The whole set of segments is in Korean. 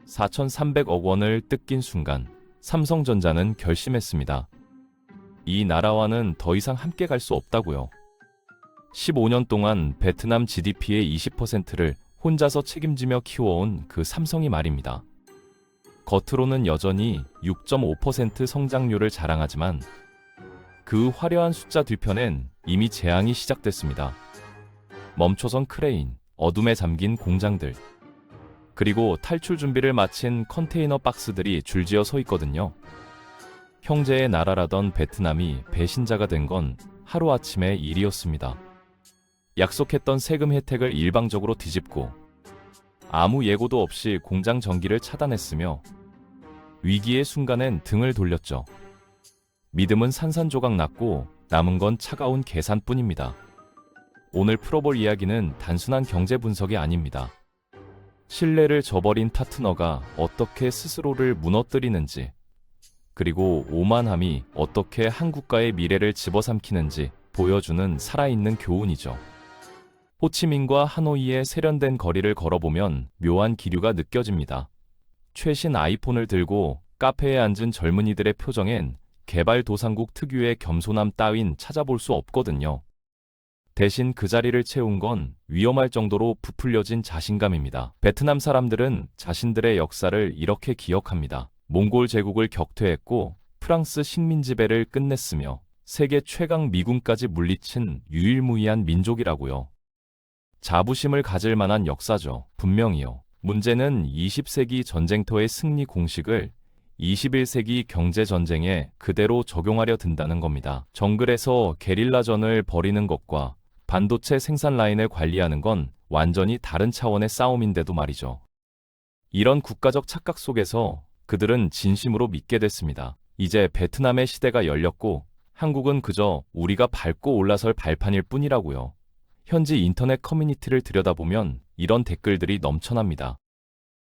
4,300억 원을 뜯긴 순간 삼성전자는 결심했습니다. 이 나라와는 더 이상 함께 갈 수 없다고요. 15년 동안 베트남 GDP의 20%를 혼자서 책임지며 키워온 그 삼성이 말입니다. 겉으로는 여전히 6.5% 성장률을 자랑하지만 그 화려한 숫자 뒤편엔 이미 재앙이 시작됐습니다. 멈춰선 크레인, 어둠에 잠긴 공장들, 그리고 탈출 준비를 마친 컨테이너 박스들이 줄지어 서 있거든요. 형제의 나라라던 베트남이 배신자가 된 건 하루아침의 일이었습니다. 약속했던 세금 혜택을 일방적으로 뒤집고 아무 예고도 없이 공장 전기를 차단했으며 위기의 순간엔 등을 돌렸죠. 믿음은 산산조각 났고 남은 건 차가운 계산뿐입니다. 오늘 풀어볼 이야기는 단순한 경제 분석이 아닙니다. 신뢰를 저버린 파트너가 어떻게 스스로를 무너뜨리는지, 그리고 오만함이 어떻게 한 국가의 미래를 집어삼키는지 보여주는 살아있는 교훈이죠. 호치민과 하노이의 세련된 거리를 걸어보면 묘한 기류가 느껴집니다. 최신 아이폰을 들고 카페에 앉은 젊은이들의 표정엔 개발도상국 특유의 겸손함 따윈 찾아볼 수 없거든요. 대신 그 자리를 채운 건 위험할 정도로 부풀려진 자신감입니다. 베트남 사람들은 자신들의 역사를 이렇게 기억합니다. 몽골 제국을 격퇴했고 프랑스 식민 지배를 끝냈으며 세계 최강 미군까지 물리친 유일무이한 민족이라고요. 자부심을 가질 만한 역사죠. 분명히요. 문제는 20세기 전쟁터의 승리 공식을 21세기 경제전쟁에 그대로 적용하려 든다는 겁니다. 정글에서 게릴라전을 벌이는 것과 반도체 생산 라인을 관리하는 건 완전히 다른 차원의 싸움인데도 말이죠. 이런 국가적 착각 속에서 그들은 진심으로 믿게 됐습니다. 이제 베트남의 시대가 열렸고 한국은 그저 우리가 밟고 올라설 발판일 뿐이라고요. 현지 인터넷 커뮤니티를 들여다보면 이런 댓글들이 넘쳐납니다.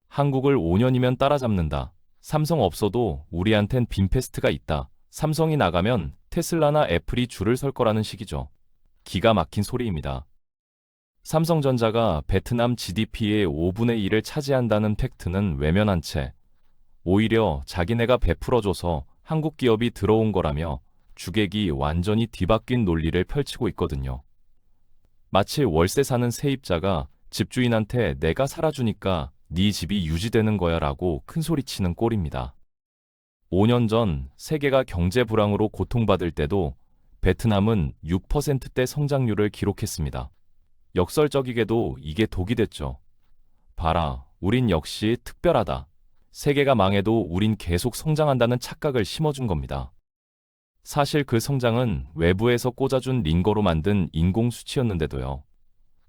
한국을 5년이면 따라잡는다. 삼성 없어도 우리한텐 빈페스트가 있다. 삼성이 나가면 테슬라나 애플이 줄을 설 거라는 식이죠. 기가 막힌 소리입니다. 삼성전자가 베트남 GDP의 5분의 1을 차지한다는 팩트는 외면한 채 오히려 자기네가 베풀어줘서 한국 기업이 들어온 거라며 주객이 완전히 뒤바뀐 논리를 펼치고 있거든요. 마치 월세 사는 세입자가 집주인한테 내가 살아주니까 네 집이 유지되는 거야 라고 큰소리치는 꼴입니다. 5년 전 세계가 경제 불황으로 고통받을 때도 베트남은 6%대 성장률을 기록했습니다. 역설적이게도 이게 독이 됐죠. 봐라, 우린 역시 특별하다. 세계가 망해도 우린 계속 성장한다는 착각을 심어준 겁니다. 사실 그 성장은 외부에서 꽂아준 링거로 만든 인공수치였는데도요.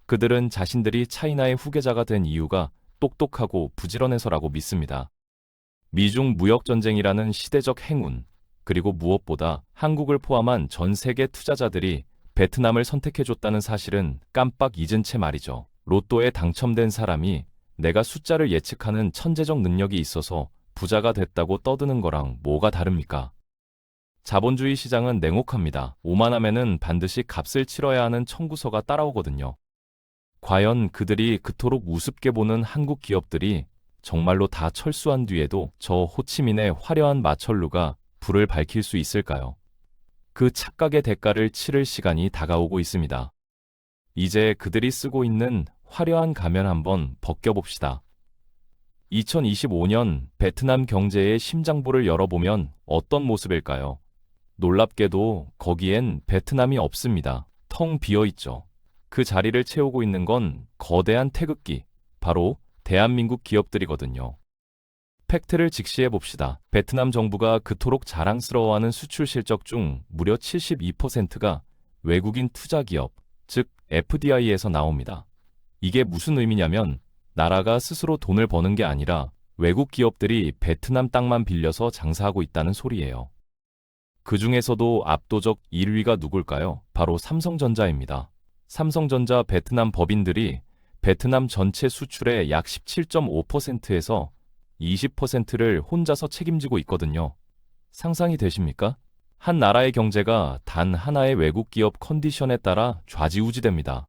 그들은 자신들이 차이나의 후계자가 된 이유가 똑똑하고 부지런해서라고 믿습니다. 미중 무역전쟁이라는 시대적 행운, 그리고 무엇보다 한국을 포함한 전 세계 투자자들이 베트남을 선택해줬다는 사실은 깜빡 잊은 채 말이죠. 로또에 당첨된 사람이 내가 숫자를 예측하는 천재적 능력이 있어서 부자가 됐다고 떠드는 거랑 뭐가 다릅니까? 자본주의 시장은 냉혹합니다. 오만함에는 반드시 값을 치러야 하는 청구서가 따라오거든요. 과연 그들이 그토록 우습게 보는 한국 기업들이 정말로 다 철수한 뒤에도 저 호치민의 화려한 마철루가 불을 밝힐 수 있을까요? 그 착각의 대가를 치를 시간이 다가오고 있습니다. 이제 그들이 쓰고 있는 화려한 가면 한번 벗겨봅시다. 2025년 베트남 경제의 심장부를 열어보면 어떤 모습일까요? 놀랍게도 거기엔 베트남이 없습니다. 텅 비어있죠. 그 자리를 채우고 있는 건 거대한 태극기, 바로 대한민국 기업들이거든요. 팩트를 직시해봅시다. 베트남 정부가 그토록 자랑스러워하는 수출 실적 중 무려 72%가 외국인 투자기업, 즉 FDI에서 나옵니다. 이게 무슨 의미냐면 나라가 스스로 돈을 버는 게 아니라 외국 기업들이 베트남 땅만 빌려서 장사하고 있다는 소리예요. 그 중에서도 압도적 1위가 누굴까요? 바로 삼성전자입니다. 삼성전자 베트남 법인들이 베트남 전체 수출의 약 17.5%에서 20%를 혼자서 책임지고 있거든요. 상상이 되십니까? 한 나라의 경제가 단 하나의 외국 기업 컨디션에 따라 좌지우지됩니다.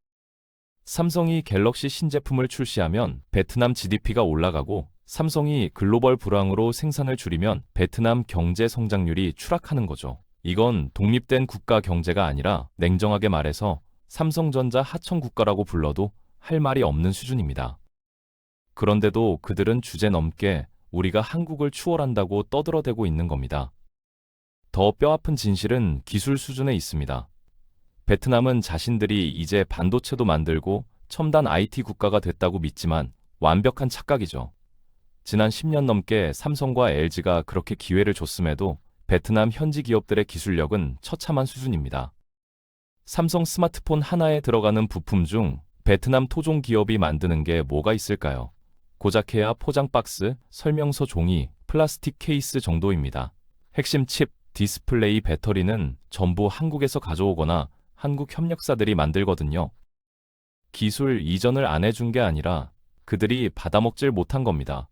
삼성이 갤럭시 신제품을 출시하면 베트남 GDP가 올라가고 삼성이 글로벌 불황으로 생산을 줄이면 베트남 경제 성장률이 추락하는 거죠. 이건 독립된 국가 경제가 아니라 냉정하게 말해서 삼성전자 하청 국가라고 불러도 할 말이 없는 수준입니다. 그런데도 그들은 주제넘게 우리가 한국을 추월한다고 떠들어대고 있는 겁니다. 더 뼈아픈 진실은 기술 수준에 있습니다. 베트남은 자신들이 이제 반도체도 만들고 첨단 IT 국가가 됐다고 믿지만 완벽한 착각이죠. 지난 10년 넘게 삼성과 LG가 그렇게 기회를 줬음에도 베트남 현지 기업들의 기술력은 처참한 수준입니다. 삼성 스마트폰 하나에 들어가는 부품 중 베트남 토종 기업이 만드는 게 뭐가 있을까요? 고작해야 포장 박스, 설명서 종이, 플라스틱 케이스 정도입니다. 핵심 칩, 디스플레이, 배터리는 전부 한국에서 가져오거나 한국 협력사들이 만들거든요. 기술 이전을 안 해준 게 아니라 그들이 받아먹질 못한 겁니다.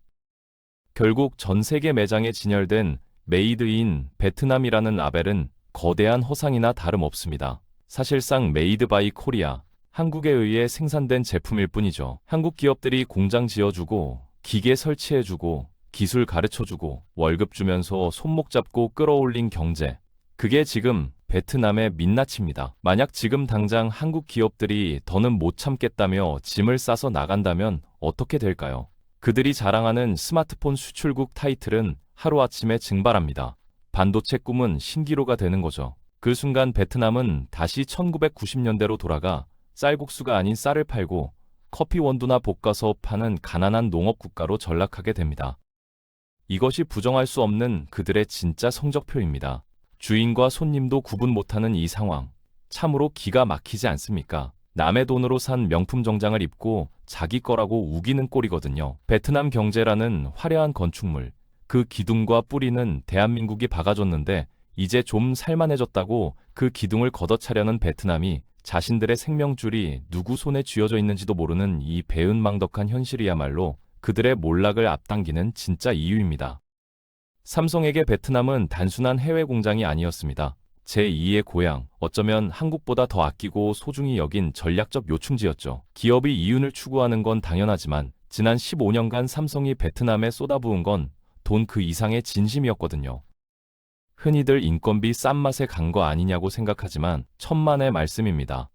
결국 전 세계 매장에 진열된 메이드 인 베트남이라는 라벨은 거대한 허상이나 다름없습니다. 사실상 메이드 바이 코리아, 한국에 의해 생산된 제품일 뿐이죠. 한국 기업들이 공장 지어주고, 기계 설치해주고, 기술 가르쳐주고, 월급 주면서 손목 잡고 끌어올린 경제. 그게 지금 베트남의 민낯입니다. 만약 지금 당장 한국 기업들이 더는 못 참겠다며 짐을 싸서 나간다면 어떻게 될까요? 그들이 자랑하는 스마트폰 수출국 타이틀은 하루아침에 증발합니다. 반도체 꿈은 신기루가 되는 거죠. 그 순간 베트남은 다시 1990년대로 돌아가 쌀국수가 아닌 쌀을 팔고 커피 원두나 볶아서 파는 가난한 농업국가로 전락하게 됩니다. 이것이 부정할 수 없는 그들의 진짜 성적표입니다. 주인과 손님도 구분 못하는 이 상황, 참으로 기가 막히지 않습니까? 남의 돈으로 산 명품 정장을 입고 자기 거라고 우기는 꼴이거든요. 베트남 경제라는 화려한 건축물, 그 기둥과 뿌리는 대한민국이 박아줬는데 이제 좀 살만해졌다고 그 기둥을 걷어차려는 베트남이 자신들의 생명줄이 누구 손에 쥐어져 있는지도 모르는 이 배은망덕한 현실이야말로 그들의 몰락을 앞당기는 진짜 이유입니다. 삼성에게 베트남은 단순한 해외 공장이 아니었습니다. 제2의 고향, 어쩌면 한국보다 더 아끼고 소중히 여긴 전략적 요충지였죠. 기업이 이윤을 추구하는 건 당연하지만 지난 15년간 삼성이 베트남에 쏟아부은 건 돈 그 이상의 진심이었거든요. 흔히들 인건비 싼 맛에 간 거 아니냐고 생각하지만 천만의 말씀입니다.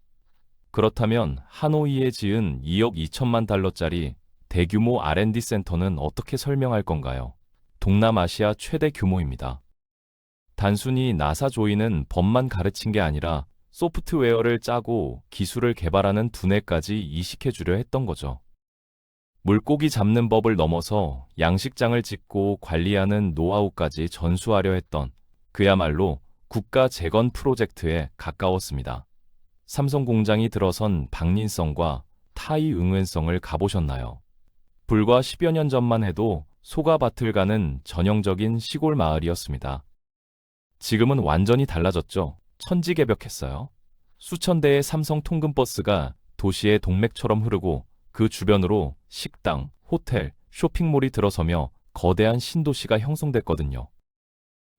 그렇다면 하노이에 지은 2억 2천만 달러짜리 대규모 R&D 센터는 어떻게 설명할 건가요? 동남아시아 최대 규모입니다. 단순히 나사 조이는 법만 가르친 게 아니라 소프트웨어를 짜고 기술을 개발하는 두뇌까지 이식해 주려 했던 거죠. 물고기 잡는 법을 넘어서 양식장을 짓고 관리하는 노하우까지 전수하려 했던 그야말로 국가 재건 프로젝트에 가까웠습니다. 삼성 공장이 들어선 박린성과 타이 응웬성을 가보셨나요? 불과 10여 년 전만 해도 소가밭을 가는 전형적인 시골 마을이었습니다. 지금은 완전히 달라졌죠. 천지개벽했어요. 수천 대의 삼성 통근버스가 도시의 동맥처럼 흐르고 그 주변으로 식당, 호텔, 쇼핑몰이 들어서며 거대한 신도시가 형성됐거든요.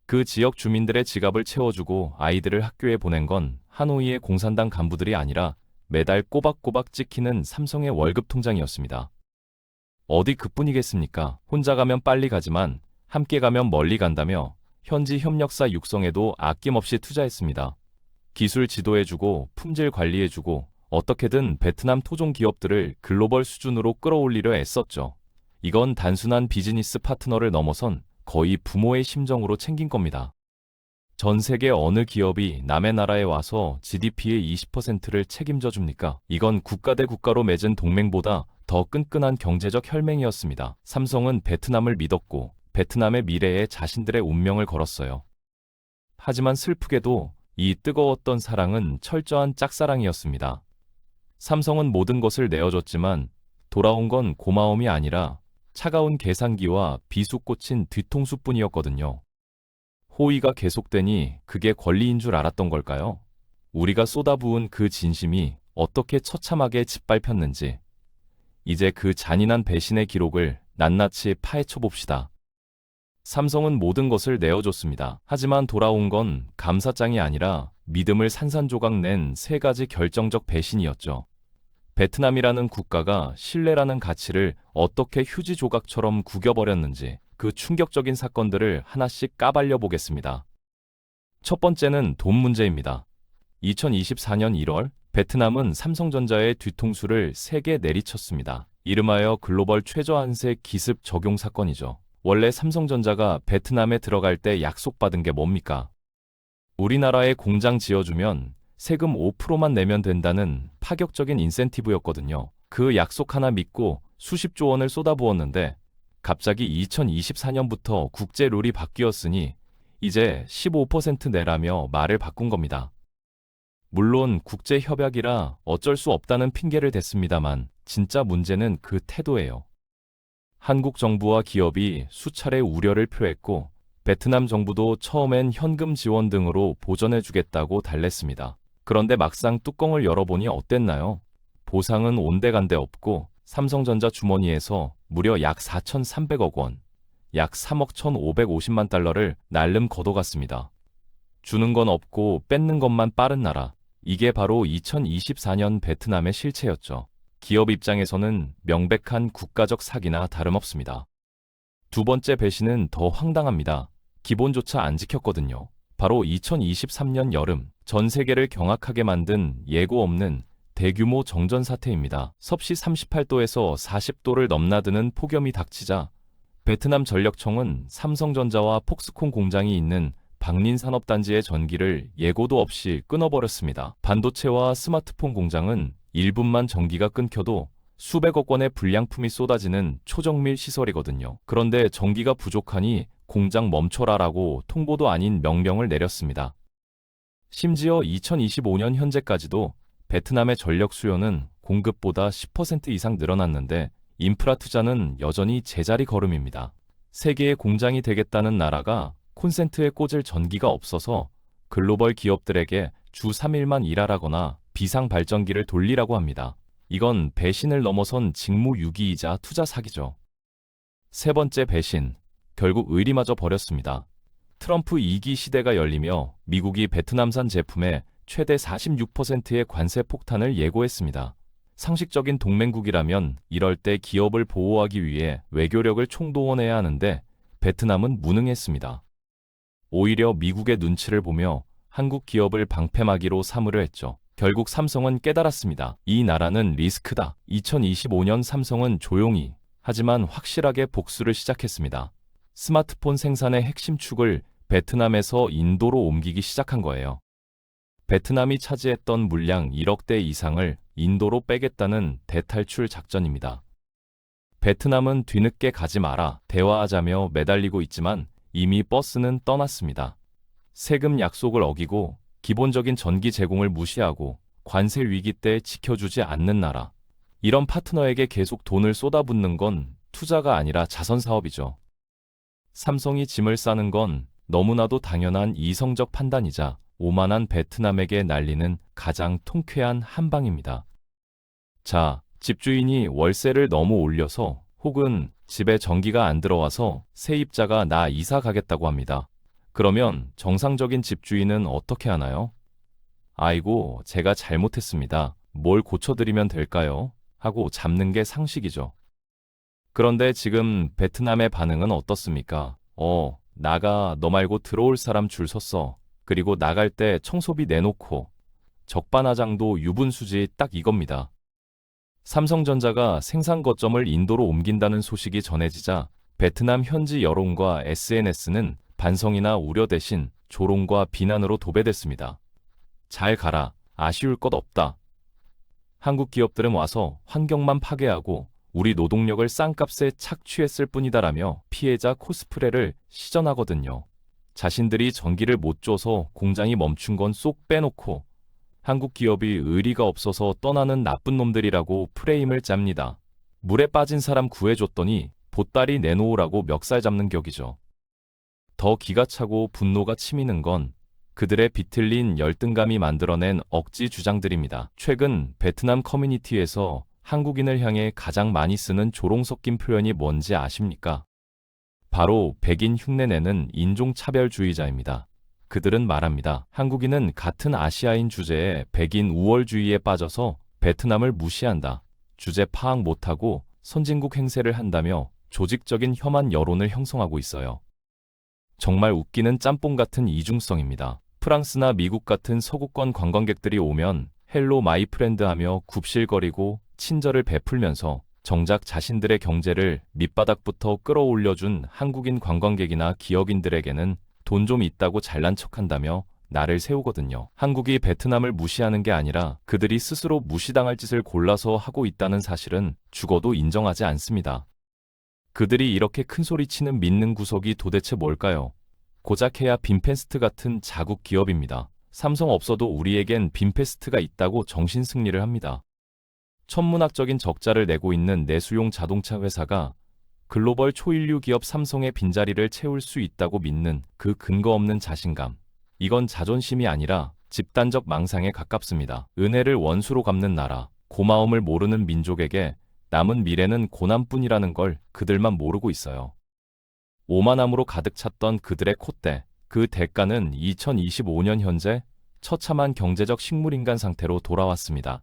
그 지역 주민들의 지갑을 채워주고 아이들을 학교에 보낸 건 하노이의 공산당 간부들이 아니라 매달 꼬박꼬박 찍히는 삼성의 월급 통장이었습니다. 어디 그뿐이겠습니까? 혼자 가면 빨리 가지만 함께 가면 멀리 간다며 현지 협력사 육성에도 아낌없이 투자했습니다. 기술 지도해주고 품질 관리해주고 어떻게든 베트남 토종 기업들을 글로벌 수준으로 끌어올리려 애썼죠. 이건 단순한 비즈니스 파트너를 넘어선 거의 부모의 심정으로 챙긴 겁니다. 전 세계 어느 기업이 남의 나라에 와서 GDP의 20%를 책임져 줍니까? 이건 국가 대 국가로 맺은 동맹보다 더 끈끈한 경제적 혈맹이었습니다. 삼성은 베트남을 믿었고 베트남의 미래에 자신들의 운명을 걸었어요. 하지만 슬프게도 이 뜨거웠던 사랑은 철저한 짝사랑이었습니다. 삼성은 모든 것을 내어줬지만 돌아온 건 고마움이 아니라 차가운 계산기와 비수 꽂힌 뒤통수뿐이었거든요. 호의가 계속되니 그게 권리인 줄 알았던 걸까요? 우리가 쏟아부은 그 진심이 어떻게 처참하게 짓밟혔는지 이제 그 잔인한 배신의 기록을 낱낱이 파헤쳐 봅시다. 삼성은 모든 것을 내어줬습니다. 하지만 돌아온 건 감사장이 아니라 믿음을 산산조각 낸 세 가지 결정적 배신이었죠. 베트남이라는 국가가 신뢰라는 가치를 어떻게 휴지 조각처럼 구겨버렸는지 그 충격적인 사건들을 하나씩 까발려 보겠습니다. 첫 번째는 돈 문제입니다. 2024년 1월 베트남은 삼성전자의 뒤통수를 세게 내리쳤습니다. 이름하여 글로벌 최저한세 기습 적용 사건이죠. 원래 삼성전자가 베트남에 들어갈 때 약속받은 게 뭡니까? 우리나라에 공장 지어주면 세금 5%만 내면 된다는 파격적인 인센티브였거든요. 그 약속 하나 믿고 수십조 원을 쏟아부었는데 갑자기 2024년부터 국제 룰이 바뀌었으니 이제 15% 내라며 말을 바꾼 겁니다. 물론 국제 협약이라 어쩔 수 없다는 핑계를 댔습니다만 진짜 문제는 그 태도예요. 한국 정부와 기업이 수차례 우려를 표했고 베트남 정부도 처음엔 현금 지원 등으로 보전해주겠다고 달랬습니다. 그런데 막상 뚜껑을 열어보니 어땠나요? 보상은 온데간데 없고 삼성전자 주머니에서 무려 약 4,300억 원, 약 3억 1,550만 달러를 날름 걷어갔습니다. 주는 건 없고 뺏는 것만 빠른 나라. 이게 바로 2024년 베트남의 실체였죠. 기업 입장에서는 명백한 국가적 사기나 다름없습니다. 두 번째 배신은 더 황당합니다. 기본조차 안 지켰거든요. 바로 2023년 여름 전 세계를 경악하게 만든 예고 없는 대규모 정전 사태입니다. 섭씨 38도에서 40도를 넘나드는 폭염이 닥치자 베트남 전력청은 삼성전자와 폭스콘 공장이 있는 박린산업단지의 전기를 예고도 없이 끊어버렸습니다. 반도체와 스마트폰 공장은 1분만 전기가 끊겨도 수백억 원의 불량품이 쏟아지는 초정밀 시설이거든요. 그런데 전기가 부족하니 공장 멈춰라라고 통보도 아닌 명령을 내렸습니다. 심지어 2025년 현재까지도 베트남의 전력 수요는 공급보다 10% 이상 늘어났는데 인프라 투자는 여전히 제자리 걸음입니다. 세계의 공장이 되겠다는 나라가 콘센트에 꽂을 전기가 없어서 글로벌 기업들에게 주 3일만 일하라거나 비상 발전기를 돌리라고 합니다. 이건 배신을 넘어선 직무유기이자 투자 사기죠. 세 번째 배신, 결국 의리마저 버렸습니다. 트럼프 2기 시대가 열리며 미국이 베트남산 제품에 최대 46%의 관세 폭탄을 예고했습니다. 상식적인 동맹국이라면 이럴 때 기업을 보호하기 위해 외교력을 총동원해야 하는데 베트남은 무능했습니다. 오히려 미국의 눈치를 보며 한국 기업을 방패막이로 삼으려 했죠. 결국 삼성은 깨달았습니다. 이 나라는 리스크다. 2025년 삼성은 조용히 하지만 확실하게 복수를 시작했습니다. 스마트폰 생산의 핵심 축을 베트남에서 인도로 옮기기 시작한 거예요. 베트남이 차지했던 물량 1억 대 이상을 인도로 빼겠다는 대탈출 작전입니다. 베트남은 뒤늦게 가지 마라, 대화하자며 매달리고 있지만 이미 버스는 떠났습니다. 세금 약속을 어기고 기본적인 전기 제공을 무시하고 관세 위기 때 지켜주지 않는 나라. 이런 파트너에게 계속 돈을 쏟아붓는 건 투자가 아니라 자선 사업이죠. 삼성이 짐을 싸는 건 너무나도 당연한 이성적 판단이자 오만한 베트남에게 날리는 가장 통쾌한 한방입니다. 자, 집주인이 월세를 너무 올려서 혹은 집에 전기가 안 들어와서 세입자가 나 이사 가겠다고 합니다. 그러면 정상적인 집주인은 어떻게 하나요? 아이고, 제가 잘못했습니다. 뭘 고쳐드리면 될까요? 하고 잡는 게 상식이죠. 그런데 지금 베트남의 반응은 어떻습니까? 나가 너 말고 들어올 사람 줄 섰어. 그리고 나갈 때 청소비 내놓고 적반하장도 유분수지 딱 이겁니다. 삼성전자가 생산 거점을 인도로 옮긴다는 소식이 전해지자 베트남 현지 여론과 SNS는 반성이나 우려 대신 조롱과 비난으로 도배됐습니다. 잘 가라. 아쉬울 것 없다. 한국 기업들은 와서 환경만 파괴하고 우리 노동력을 싼값에 착취했을 뿐이다라며 피해자 코스프레를 시전하거든요. 자신들이 전기를 못 줘서 공장이 멈춘 건 쏙 빼놓고 한국 기업이 의리가 없어서 떠나는 나쁜 놈들이라고 프레임을 짭니다. 물에 빠진 사람 구해줬더니 보따리 내놓으라고 멱살 잡는 격이죠. 더 기가 차고 분노가 치미는 건 그들의 비틀린 열등감이 만들어낸 억지 주장들입니다. 최근 베트남 커뮤니티에서 한국인을 향해 가장 많이 쓰는 조롱 섞인 표현이 뭔지 아십니까? 바로 백인 흉내내는 인종차별주의자입니다. 그들은 말합니다. 한국인은 같은 아시아인 주제에 백인 우월주의에 빠져서 베트남을 무시한다, 주제 파악 못하고 선진국 행세를 한다며 조직적인 혐한 여론을 형성하고 있어요. 정말 웃기는 짬뽕 같은 이중성입니다. 프랑스나 미국 같은 서구권 관광객들이 오면 헬로 마이 프렌드 하며 굽실거리고 친절을 베풀면서 정작 자신들의 경제를 밑바닥부터 끌어올려준 한국인 관광객이나 기업인들에게는 돈 좀 있다고 잘난 척한다며 나를 세우거든요. 한국이 베트남을 무시하는 게 아니라 그들이 스스로 무시당할 짓을 골라서 하고 있다는 사실은 죽어도 인정하지 않습니다. 그들이 이렇게 큰소리치는 믿는 구석이 도대체 뭘까요? 고작해야 빈페스트 같은 자국 기업입니다. 삼성 없어도 우리에겐 빈페스트가 있다고 정신승리를 합니다. 천문학적인 적자를 내고 있는 내수용 자동차 회사가 글로벌 초일류 기업 삼성의 빈자리를 채울 수 있다고 믿는 그 근거 없는 자신감. 이건 자존심이 아니라 집단적 망상에 가깝습니다. 은혜를 원수로 갚는 나라, 고마움을 모르는 민족에게 남은 미래는 고난뿐이라는 걸 그들만 모르고 있어요. 오만함으로 가득 찼던 그들의 콧대, 그 대가는 2025년 현재 처참한 경제적 식물인간 상태로 돌아왔습니다.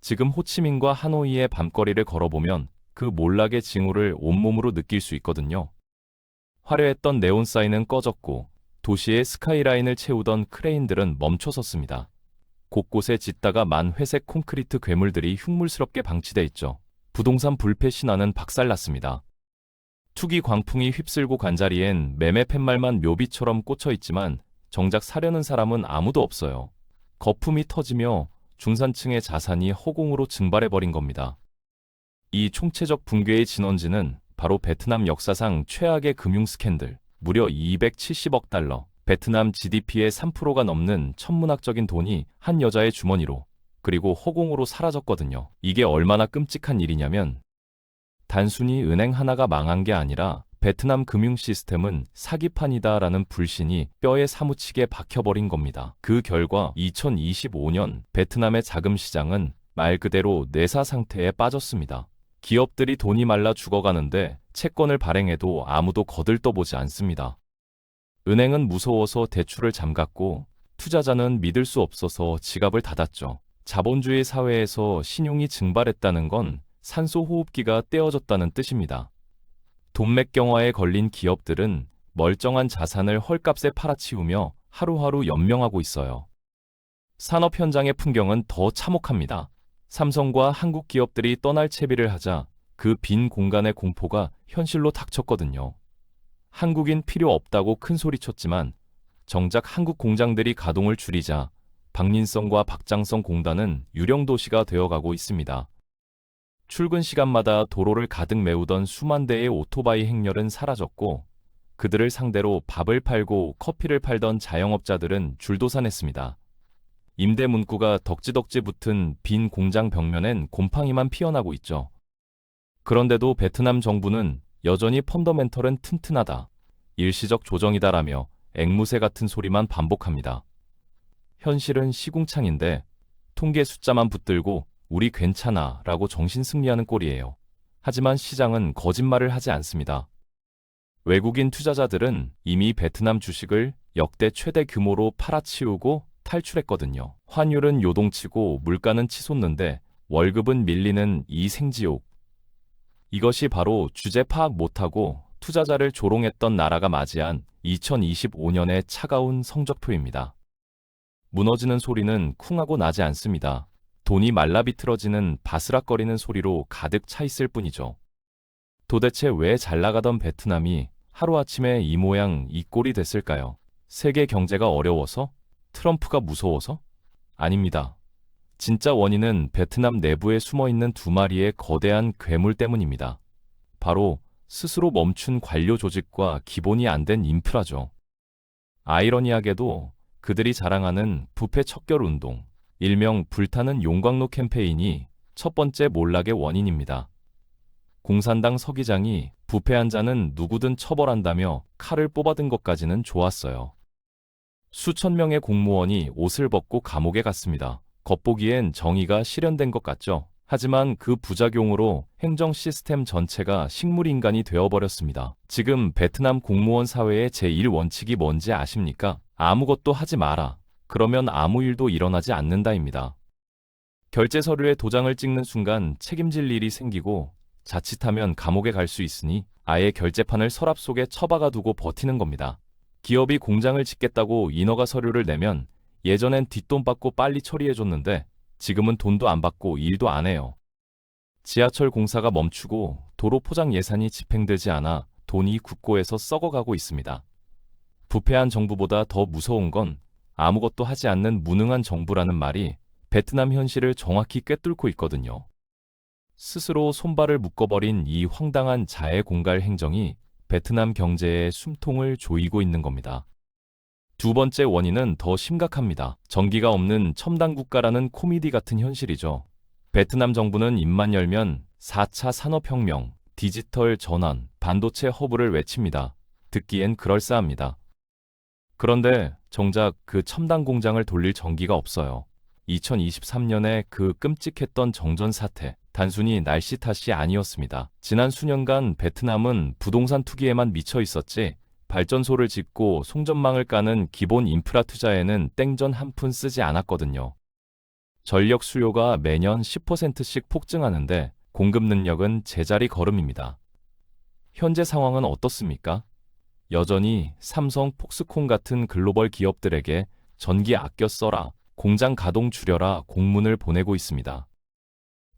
지금 호치민과 하노이의 밤거리를 걸어보면 그 몰락의 징후를 온몸으로 느낄 수 있거든요. 화려했던 네온사인은 꺼졌고 도시의 스카이라인을 채우던 크레인들은 멈춰섰습니다. 곳곳에 짙다가 만 회색 콘크리트 괴물들이 흉물스럽게 방치돼 있죠. 부동산 불패 신화는 박살났습니다. 투기 광풍이 휩쓸고 간 자리엔 매매 팻말만 묘비처럼 꽂혀 있지만 정작 사려는 사람은 아무도 없어요. 거품이 터지며 중산층의 자산이 허공으로 증발해버린 겁니다. 이 총체적 붕괴의 진원지는 바로 베트남 역사상 최악의 금융 스캔들, 무려 270억 달러, 베트남 GDP의 3%가 넘는 천문학적인 돈이 한 여자의 주머니로, 그리고 허공으로 사라졌거든요. 이게 얼마나 끔찍한 일이냐면 단순히 은행 하나가 망한 게 아니라 베트남 금융 시스템은 사기판이다라는 불신이 뼈에 사무치게 박혀버린 겁니다. 그 결과 2025년 베트남의 자금 시장은 말 그대로 뇌사 상태에 빠졌습니다. 기업들이 돈이 말라 죽어가는데 채권을 발행해도 아무도 거들떠보지 않습니다. 은행은 무서워서 대출을 잠갔고 투자자는 믿을 수 없어서 지갑을 닫았죠. 자본주의 사회에서 신용이 증발했다는 건 산소호흡기가 떼어졌다는 뜻입니다. 돈맥경화에 걸린 기업들은 멀쩡한 자산을 헐값에 팔아치우며 하루하루 연명하고 있어요. 산업 현장의 풍경은 더 참혹합니다. 삼성과 한국 기업들이 떠날 채비를 하자 그 빈 공간의 공포가 현실로 닥쳤거든요. 한국인 필요 없다고 큰소리쳤지만 정작 한국 공장들이 가동을 줄이자 박민성과 박장성 공단은 유령 도시가 되어가고 있습니다. 출근 시간마다 도로를 가득 메우던 수만 대의 오토바이 행렬은 사라졌고 그들을 상대로 밥을 팔고 커피를 팔던 자영업자들은 줄도산했습니다. 임대 문구가 덕지덕지 붙은 빈 공장 벽면엔 곰팡이만 피어나고 있죠. 그런데도 베트남 정부는 여전히 펀더멘털은 튼튼하다, 일시적 조정이다라며 앵무새 같은 소리만 반복합니다. 현실은 시궁창인데 통계 숫자만 붙들고 우리 괜찮아 라고 정신승리하는 꼴이에요. 하지만 시장은 거짓말을 하지 않습니다. 외국인 투자자들은 이미 베트남 주식을 역대 최대 규모로 팔아치우고 탈출했거든요. 환율은 요동치고 물가는 치솟는데 월급은 밀리는 이 생지옥. 이것이 바로 주제 파악 못하고 투자자를 조롱했던 나라가 맞이한 2025년의 차가운 성적표입니다. 무너지는 소리는 쿵하고 나지 않습니다. 돈이 말라비틀어지는 바스락거리는 소리로 가득 차 있을 뿐이죠. 도대체 왜 잘나가던 베트남이 하루아침에 이 모양 이 꼴이 됐을까요? 세계 경제가 어려워서? 트럼프가 무서워서? 아닙니다. 진짜 원인은 베트남 내부에 숨어있는 두 마리의 거대한 괴물 때문입니다. 바로 스스로 멈춘 관료 조직과 기본이 안 된 인프라죠. 아이러니하게도 그들이 자랑하는 부패 척결 운동, 일명 불타는 용광로 캠페인이 첫 번째 몰락의 원인입니다. 공산당 서기장이 부패한 자는 누구든 처벌한다며 칼을 뽑아든 것까지는 좋았어요. 수천 명의 공무원이 옷을 벗고 감옥에 갔습니다. 겉보기엔 정의가 실현된 것 같죠. 하지만 그 부작용으로 행정 시스템 전체가 식물인간이 되어버렸습니다. 지금 베트남 공무원 사회의 제1원칙이 뭔지 아십니까? 아무것도 하지 마라. 그러면 아무 일도 일어나지 않는다입니다. 결제 서류에 도장을 찍는 순간 책임질 일이 생기고 자칫하면 감옥에 갈 수 있으니 아예 결제판을 서랍 속에 처박아 두고 버티는 겁니다. 기업이 공장을 짓겠다고 인허가 서류를 내면 예전엔 뒷돈 받고 빨리 처리해줬는데 지금은 돈도 안 받고 일도 안 해요. 지하철 공사가 멈추고 도로 포장 예산이 집행되지 않아 돈이 국고에서 썩어가고 있습니다. 부패한 정부보다 더 무서운 건 아무것도 하지 않는 무능한 정부라는 말이 베트남 현실을 정확히 꿰뚫고 있거든요. 스스로 손발을 묶어버린 이 황당한 자해 공갈 행정이 베트남 경제의 숨통을 조이고 있는 겁니다. 두 번째 원인은 더 심각합니다. 전기가 없는 첨단 국가라는 코미디 같은 현실이죠. 베트남 정부는 입만 열면 4차 산업혁명, 디지털 전환, 반도체 허브를 외칩니다. 듣기엔 그럴싸합니다. 그런데 정작 그 첨단 공장을 돌릴 전기가 없어요. 2023년에 그 끔찍했던 정전 사태, 단순히 날씨 탓이 아니었습니다. 지난 수년간 베트남은 부동산 투기에만 미쳐 있었지 발전소를 짓고 송전망을 까는 기본 인프라 투자에는 땡전 한 푼 쓰지 않았거든요. 전력 수요가 매년 10%씩 폭증하는데 공급 능력은 제자리 걸음입니다. 현재 상황은 어떻습니까? 여전히 삼성, 폭스콘 같은 글로벌 기업들에게 전기 아껴 써라, 공장 가동 줄여라 공문을 보내고 있습니다.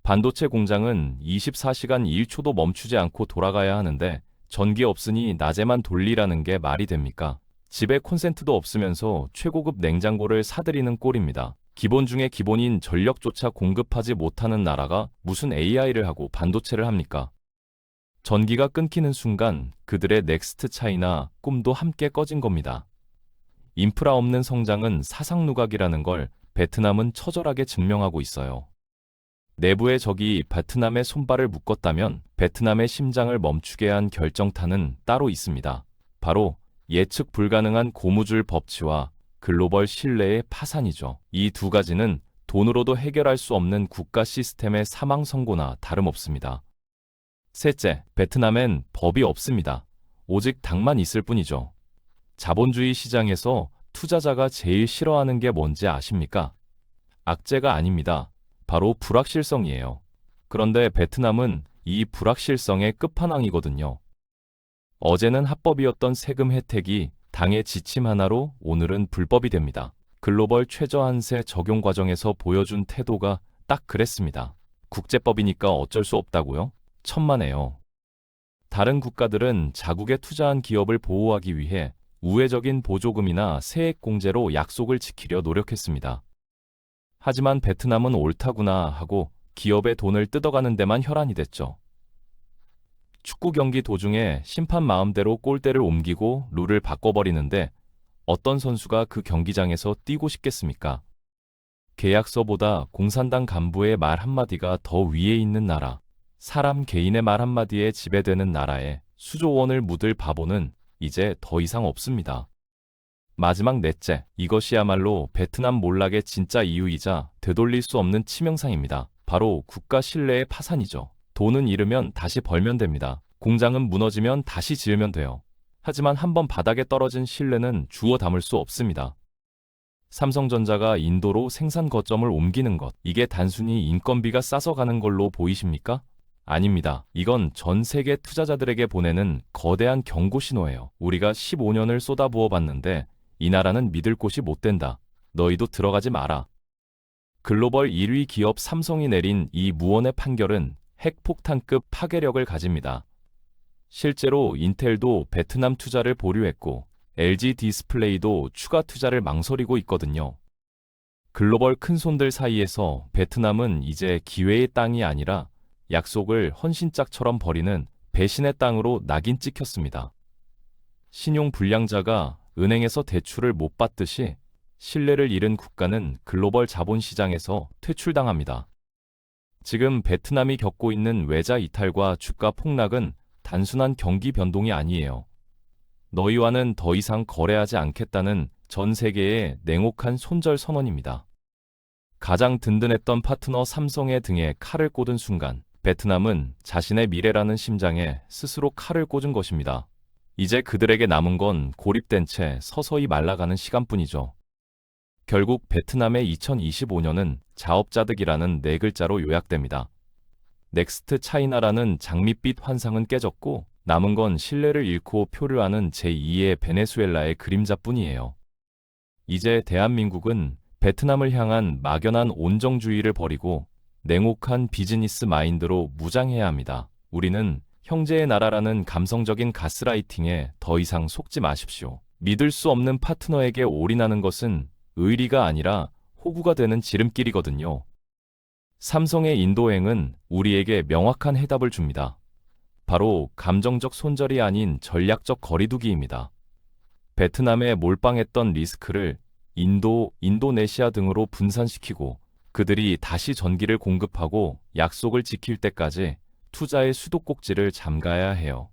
반도체 공장은 24시간 1초도 멈추지 않고 돌아가야 하는데 전기 없으니 낮에만 돌리라는 게 말이 됩니까? 집에 콘센트도 없으면서 최고급 냉장고를 사들이는 꼴입니다. 기본 중에 기본인 전력조차 공급하지 못하는 나라가 무슨 AI를 하고 반도체를 합니까? 전기가 끊기는 순간 그들의 넥스트 차이나 꿈도 함께 꺼진 겁니다. 인프라 없는 성장은 사상누각이라는 걸 베트남은 처절하게 증명하고 있어요. 내부의 적이 베트남의 손발을 묶었다면 베트남의 심장을 멈추게 한 결정타는 따로 있습니다. 바로 예측 불가능한 고무줄 법치와 글로벌 신뢰의 파산이죠. 이 두 가지는 돈으로도 해결할 수 없는 국가 시스템의 사망 선고나 다름없습니다. 셋째, 베트남엔 법이 없습니다. 오직 당만 있을 뿐이죠. 자본주의 시장에서 투자자가 제일 싫어하는 게 뭔지 아십니까? 악재가 아닙니다. 바로 불확실성이에요. 그런데 베트남은 이 불확실성의 끝판왕이거든요. 어제는 합법이었던 세금 혜택이 당의 지침 하나로 오늘은 불법이 됩니다. 글로벌 최저한세 적용 과정에서 보여준 태도가 딱 그랬습니다. 국제법이니까 어쩔 수 없다고요? 천만에요. 다른 국가들은 자국에 투자한 기업을 보호하기 위해 우회적인 보조금이나 세액 공제로 약속을 지키려 노력했습니다. 하지만 베트남은 옳다구나 하고 기업의 돈을 뜯어가는 데만 혈안이 됐죠. 축구 경기 도중에 심판 마음대로 골대를 옮기고 룰을 바꿔버리는데 어떤 선수가 그 경기장에서 뛰고 싶겠습니까? 계약서보다 공산당 간부의 말 한마디가 더 위에 있는 나라, 사람 개인의 말 한마디에 지배되는 나라에 수조 원을 묻을 바보는 이제 더 이상 없습니다. 마지막 넷째, 이것이야말로 베트남 몰락의 진짜 이유이자 되돌릴 수 없는 치명상입니다. 바로 국가 신뢰의 파산이죠. 돈은 잃으면 다시 벌면 됩니다. 공장은 무너지면 다시 지으면 돼요. 하지만 한번 바닥에 떨어진 신뢰는 주워 담을 수 없습니다. 삼성전자가 인도로 생산 거점을 옮기는 것, 이게 단순히 인건비가 싸서 가는 걸로 보이십니까? 아닙니다. 이건 전 세계 투자자들에게 보내는 거대한 경고 신호예요. 우리가 15년을 쏟아부어 봤는데 이 나라는 믿을 곳이 못 된다. 너희도 들어가지 마라. 글로벌 1위 기업 삼성이 내린 이 무언의 판결은 핵폭탄급 파괴력을 가집니다. 실제로 인텔도 베트남 투자를 보류했고 LG 디스플레이도 추가 투자를 망설이고 있거든요. 글로벌 큰손들 사이에서 베트남은 이제 기회의 땅이 아니라 약속을 헌신짝처럼 버리는 배신의 땅으로 낙인 찍혔습니다. 신용 불량자가 은행에서 대출을 못 받듯이 신뢰를 잃은 국가는 글로벌 자본시장에서 퇴출당합니다. 지금 베트남이 겪고 있는 외자 이탈과 주가 폭락은 단순한 경기 변동이 아니에요. 너희와는 더 이상 거래하지 않겠다는 전 세계의 냉혹한 손절 선언입니다. 가장 든든했던 파트너 삼성의 등에 칼을 꽂은 순간 베트남은 자신의 미래라는 심장에 스스로 칼을 꽂은 것입니다. 이제 그들에게 남은 건 고립된 채 서서히 말라가는 시간뿐이죠. 결국 베트남의 2025년은 자업자득이라는 네 글자로 요약됩니다. 넥스트 차이나라는 장밋빛 환상은 깨졌고 남은 건 신뢰를 잃고 표류하는 제2의 베네수엘라의 그림자뿐이에요. 이제 대한민국은 베트남을 향한 막연한 온정주의를 버리고 냉혹한 비즈니스 마인드로 무장해야 합니다. 우리는 형제의 나라라는 감성적인 가스라이팅에 더 이상 속지 마십시오. 믿을 수 없는 파트너에게 올인하는 것은 의리가 아니라 호구가 되는 지름길이거든요. 삼성의 인도행은 우리에게 명확한 해답을 줍니다. 바로 감정적 손절이 아닌 전략적 거리두기입니다. 베트남에 몰빵했던 리스크를 인도, 인도네시아 등으로 분산시키고 그들이 다시 전기를 공급하고 약속을 지킬 때까지 투자의 수도꼭지를 잠가야 해요.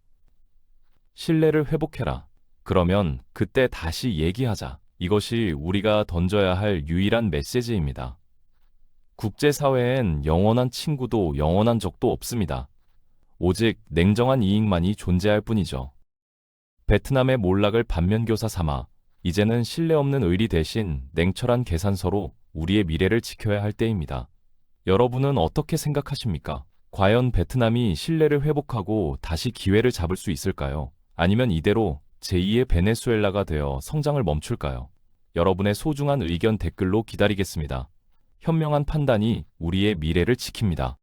신뢰를 회복해라. 그러면 그때 다시 얘기하자. 이것이 우리가 던져야 할 유일한 메시지입니다. 국제사회엔 영원한 친구도 영원한 적도 없습니다. 오직 냉정한 이익만이 존재할 뿐이죠. 베트남의 몰락을 반면교사 삼아 이제는 신뢰 없는 의리 대신 냉철한 계산서로 우리의 미래를 지켜야 할 때입니다. 여러분은 어떻게 생각하십니까? 과연 베트남이 신뢰를 회복하고 다시 기회를 잡을 수 있을까요? 아니면 이대로 제2의 베네수엘라가 되어 성장을 멈출까요? 여러분의 소중한 의견 댓글로 기다리겠습니다. 현명한 판단이 우리의 미래를 지킵니다.